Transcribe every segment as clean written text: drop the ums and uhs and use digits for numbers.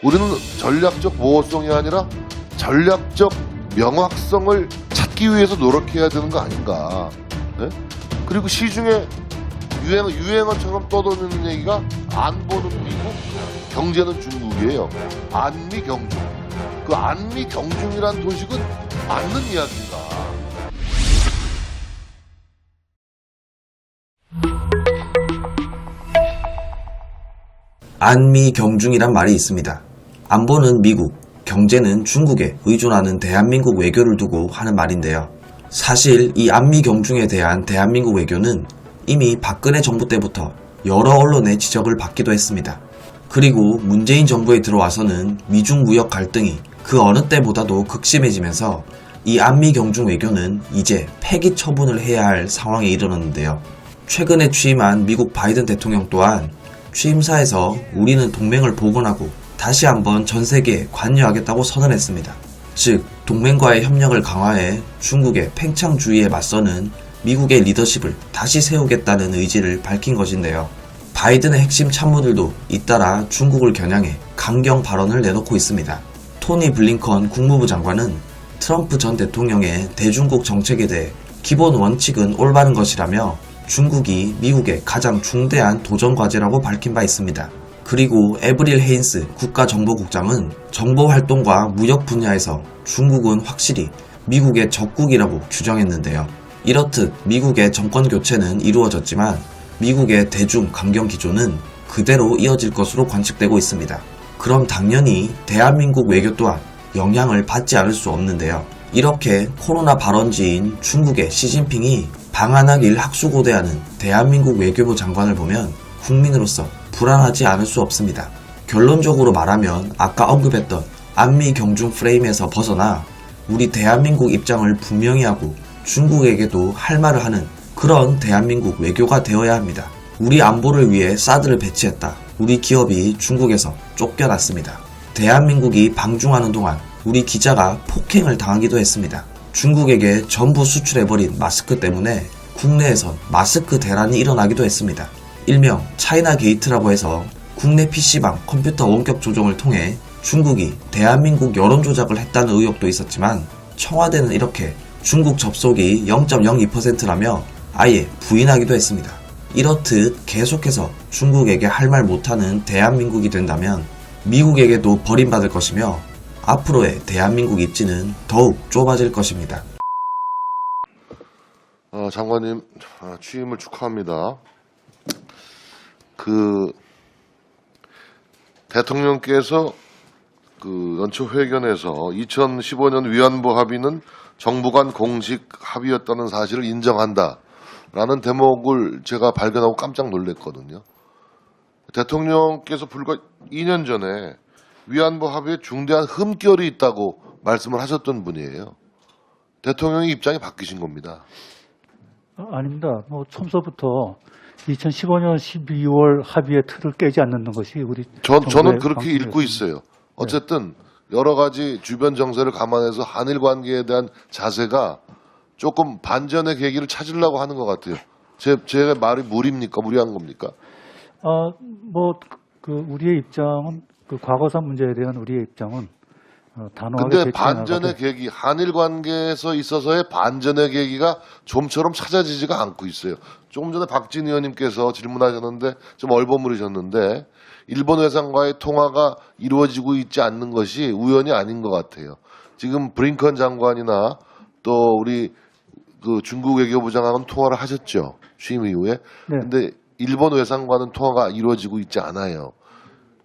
우리는 전략적 모호성이 아니라 전략적 명확성을 찾기 위해서 노력해야 되는 거 아닌가. 네? 그리고 시중에 유행어처럼 떠도는 얘기가 안보는 미국, 경제는 중국이에요. 안미 경중. 그 안미 경중이란 도식은 맞는 이야기인가. 안미 경중이란 말이 있습니다. 안보는 미국, 경제는 중국에 의존하는 대한민국 외교를 두고 하는 말인데요. 사실 이 안미 경중에 대한 대한민국 외교는 이미 박근혜 정부 때부터 여러 언론의 지적을 받기도 했습니다. 그리고 문재인 정부에 들어와서는 미중 무역 갈등이 그 어느 때보다도 극심해지면서 이 안미 경중 외교는 이제 폐기 처분을 해야 할 상황에 이르렀는데요. 최근에 취임한 미국 바이든 대통령 또한 취임사에서 우리는 동맹을 복원하고 다시 한번 전 세계에 관여하겠다고 선언했습니다. 즉, 동맹과의 협력을 강화해 중국의 팽창주의에 맞서는 미국의 리더십을 다시 세우겠다는 의지를 밝힌 것인데요. 바이든의 핵심 참모들도 잇따라 중국을 겨냥해 강경 발언을 내놓고 있습니다. 토니 블링컨 국무부 장관은 트럼프 전 대통령의 대중국 정책에 대해 기본 원칙은 올바른 것이라며 중국이 미국의 가장 중대한 도전 과제라고 밝힌 바 있습니다. 그리고 에브릴 헤인스 국가정보국장은 정보활동과 무역 분야에서 중국은 확실히 미국의 적국이라고 규정했는데요. 이렇듯 미국의 정권 교체는 이루어졌지만 미국의 대중 강경 기조는 그대로 이어질 것으로 관측되고 있습니다. 그럼 당연히 대한민국 외교 또한 영향을 받지 않을 수 없는데요. 이렇게 코로나 발원지인 중국의 시진핑이 방한하길 학수고대하는 대한민국 외교부 장관을 보면 국민으로서 불안하지 않을 수 없습니다. 결론적으로 말하면 아까 언급했던 안미 경중 프레임에서 벗어나 우리 대한민국 입장을 분명히 하고 중국에게도 할 말을 하는 그런 대한민국 외교가 되어야 합니다. 우리 안보를 위해 사드를 배치했다. 우리 기업이 중국에서 쫓겨났습니다. 대한민국이 방중하는 동안 우리 기자가 폭행을 당하기도 했습니다. 중국에게 전부 수출해버린 마스크 때문에 국내에선 마스크 대란이 일어나기도 했습니다. 일명 차이나 게이트라고 해서 국내 PC방 컴퓨터 원격 조종을 통해 중국이 대한민국 여론 조작을 했다는 의혹도 있었지만 청와대는 이렇게 중국 접속이 0.02%라며 아예 부인하기도 했습니다. 이렇듯 계속해서 중국에게 할 말 못하는 대한민국이 된다면 미국에게도 버림받을 것이며 앞으로의 대한민국 입지는 더욱 좁아질 것입니다. 장관님 취임을 축하합니다. 대통령께서 연초 회견에서 2015년 위안부 합의는 정부 간 공식 합의였다는 사실을 인정한다라는 대목을 제가 발견하고 깜짝 놀랐거든요. 대통령께서 불과 2년 전에 위안부 합의에 중대한 흠결이 있다고 말씀을 하셨던 분이에요. 대통령의 입장이 바뀌신 겁니다. 아닙니다. 처음서부터 2015년 12월 합의의 틀을 깨지 않는 것이 우리 저는 그렇게 읽고 있어요. 어쨌든 여러 가지 주변 정세를 감안해서 한일 관계에 대한 자세가 조금 반전의 계기를 찾으려고 하는 것 같아요. 제 말이 무리한 겁니까? 우리의 입장은 과거사 문제에 대한 우리의 입장은 단호하게. 근데 반전의 계기, 한일 관계에서 있어서의 반전의 계기가 좀처럼 찾아지지가 않고 있어요. 조금 전에 박진 의원님께서 질문하셨는데 좀 얼버무리셨는데 일본 회상과의 통화가 이루어지고 있지 않는 것이 우연이 아닌 것 같아요. 지금 브링컨 장관이나 또 우리 중국 외교부장하고는 통화를 하셨죠. 취임 이후에. 네. 근데 일본 외상과는 통화가 이루어지고 있지 않아요.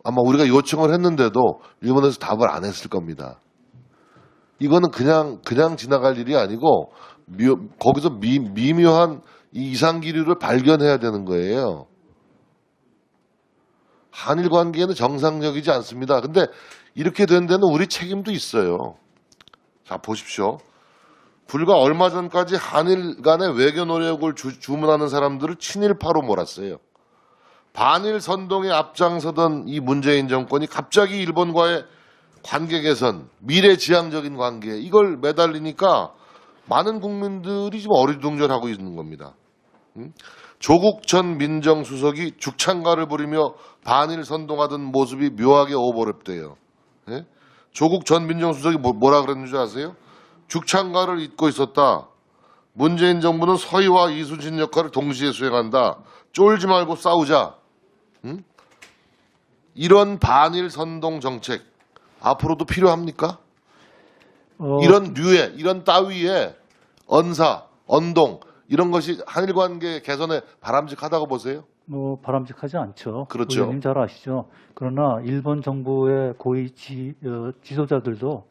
아마 우리가 요청을 했는데도 일본에서 답을 안 했을 겁니다. 이거는 그냥 지나갈 일이 아니고 거기서 미묘한 이 이상기류를 발견해야 되는 거예요. 한일 관계는 정상적이지 않습니다. 근데 이렇게 된 데는 우리 책임도 있어요. 자, 보십시오. 불과 얼마 전까지 한일 간의 외교 노력을 주문하는 사람들을 친일파로 몰았어요. 반일 선동에 앞장서던 이 문재인 정권이 갑자기 일본과의 관계 개선, 미래지향적인 관계 이걸 매달리니까 많은 국민들이 지금 어리둥절하고 있는 겁니다. 조국 전 민정수석이 죽창가를 부리며 반일 선동하던 모습이 묘하게 오버랩돼요. 예? 조국 전 민정수석이 뭐라 그랬는지 아세요? 죽창가를 잊고 있었다. 문재인 정부는 서희와 이순신 역할을 동시에 수행한다. 쫄지 말고 싸우자. 응? 이런 반일 선동 정책 앞으로도 필요합니까? 이런 류의, 이런 따위의 언사, 언동 이런 것이 한일 관계 개선에 바람직하다고 보세요? 뭐 바람직하지 않죠. 그렇죠. 의원님 잘 아시죠. 그러나 일본 정부의 고위 지도자들도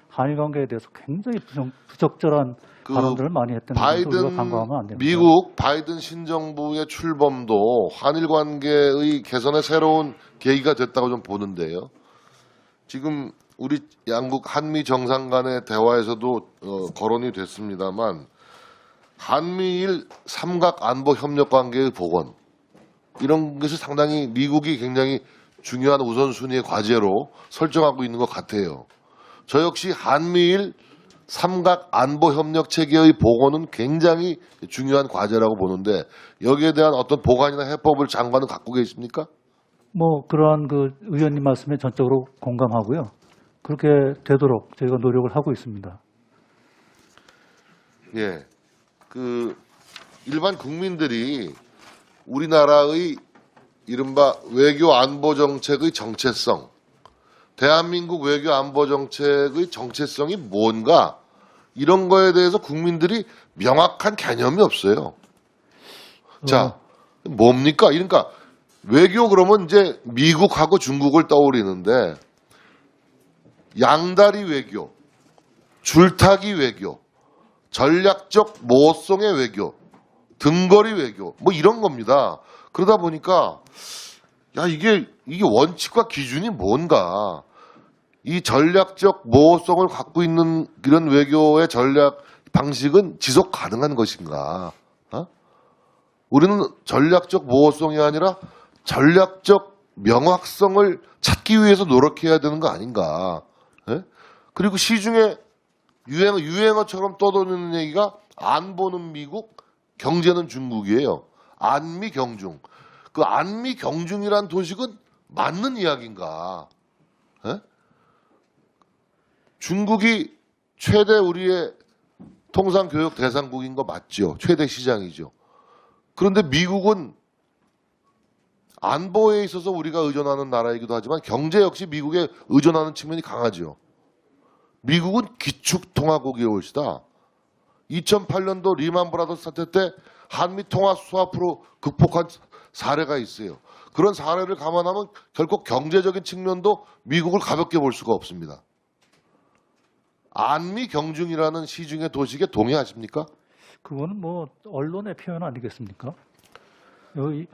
한일 관계에 대해서 굉장히 부적절한 발언들을 많이 했던 것을 우리가 간과하면 안 됩니다. 미국 바이든 신정부의 출범도 한일 관계의 개선에 새로운 계기가 됐다고 좀 보는데요. 지금 우리 양국 한미 정상 간의 대화에서도 거론이 됐습니다만 한미일 삼각 안보 협력 관계의 복원 이런 것이 상당히 미국이 굉장히 중요한 우선순위의 과제로 설정하고 있는 것 같아요. 저 역시 한미일 삼각 안보 협력 체계의 복원은 굉장히 중요한 과제라고 보는데 여기에 대한 어떤 보관이나 해법을 장관은 갖고 계십니까? 뭐 그러한 그 의원님 말씀에 전적으로 공감하고요. 그렇게 되도록 저희가 노력을 하고 있습니다. 예, 그 일반 국민들이 우리나라의 이른바 외교 안보 정책의 정체성, 대한민국 외교 안보 정책의 정체성이 뭔가 이런 거에 대해서 국민들이 명확한 개념이 없어요. 자, 뭡니까? 그러니까 외교 그러면 이제 미국하고 중국을 떠올리는데 양다리 외교, 줄타기 외교, 전략적 모성의 외교, 등거리 외교 뭐 이런 겁니다. 그러다 보니까 야 이게 원칙과 기준이 뭔가 이 전략적 모호성을 갖고 있는 이런 외교의 전략 방식은 지속 가능한 것인가? 우리는 전략적 모호성이 아니라 전략적 명확성을 찾기 위해서 노력해야 되는 거 아닌가? 예? 그리고 시중에 유행어처럼 떠도는 얘기가 안보는 미국, 경제는 중국이에요. 안미 경중. 그 안미 경중이란 도식은 맞는 이야기인가? 예? 중국이 최대 우리의 통상교육 대상국인 거 맞죠? 최대 시장이죠. 그런데 미국은 안보에 있어서 우리가 의존하는 나라이기도 하지만 경제 역시 미국에 의존하는 측면이 강하죠. 미국은 기축통화국이 올시다. 2008년도 리만 브라더스 사태 때 한미 통화 수합으로 극복한 사례가 있어요. 그런 사례를 감안하면 결국 경제적인 측면도 미국을 가볍게 볼 수가 없습니다. 안미 경중이라는 시중의 도식에 동의하십니까? 그거는 뭐 언론의 표현 아니겠습니까? 여기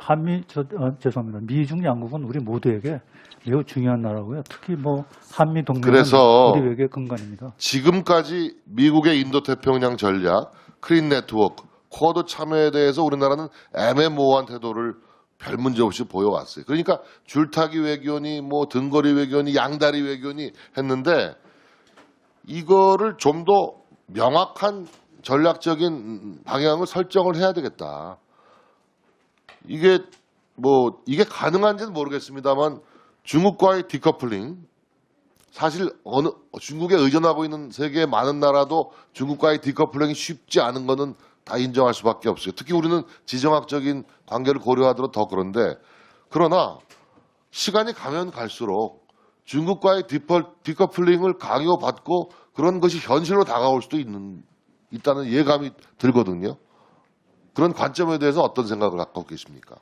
죄송합니다. 미중 양국은 우리 모두에게 매우 중요한 나라고요. 특히 뭐 한미 동맹은 그래서 우리 외교의 근간입니다. 지금까지 미국의 인도태평양 전략, 크린 네트워크, 쿼드 참여에 대해서 우리나라는 애매모호한 태도를 별 문제 없이 보여왔어요. 그러니까 줄타기 외교니 뭐 등거리 외교니 양다리 외교니 했는데 이거를 좀 더 명확한 전략적인 방향을 설정을 해야 되겠다. 이게 가능한지는 모르겠습니다만 중국과의 디커플링 사실 중국에 의존하고 있는 세계의 많은 나라도 중국과의 디커플링이 쉽지 않은 거는 다 인정할 수밖에 없어요. 특히 우리는 지정학적인 관계를 고려하도록 더 그런데 그러나 시간이 가면 갈수록 중국과의 디커플링을 강요받고 그런 것이 현실로 다가올 수도 있다는 예감이 들거든요. 그런 관점에 대해서 어떤 생각을 갖고 계십니까?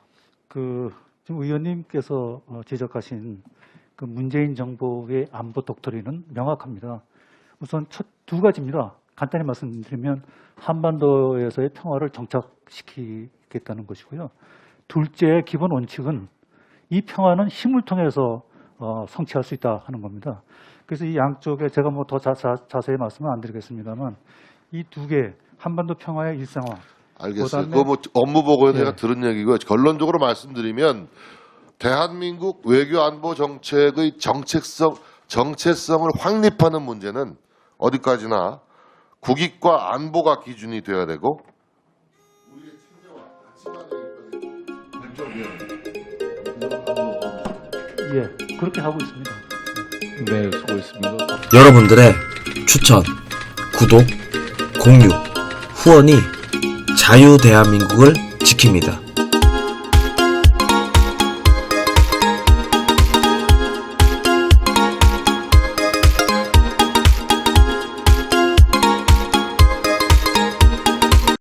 지금 의원님께서 지적하신 그 문재인 정부의 안보 독트린은 명확합니다. 우선 두 가지입니다. 간단히 말씀드리면 한반도에서의 평화를 정착시키겠다는 것이고요. 둘째 기본 원칙은 이 평화는 힘을 통해서 성취할 수 있다 하는 겁니다. 그래서 이 양쪽에 제가 뭐 더 자세히 말씀은 안 드리겠습니다만 이 두 개 한반도 평화의 일상화. 알겠어요. 그거 뭐 업무 보고에 제가 예. 들은 얘기고요. 결론적으로 말씀드리면 대한민국 외교 안보 정책의 정체성을 확립하는 문제는 어디까지나 국익과 안보가 기준이 되어야 되고 우리의 체제와 가치관에 예, 그렇게 하고 있습니다. 네, 수고했습니다. 여러분들의 추천, 구독, 공유, 후원이 자유 대한민국을 지킵니다.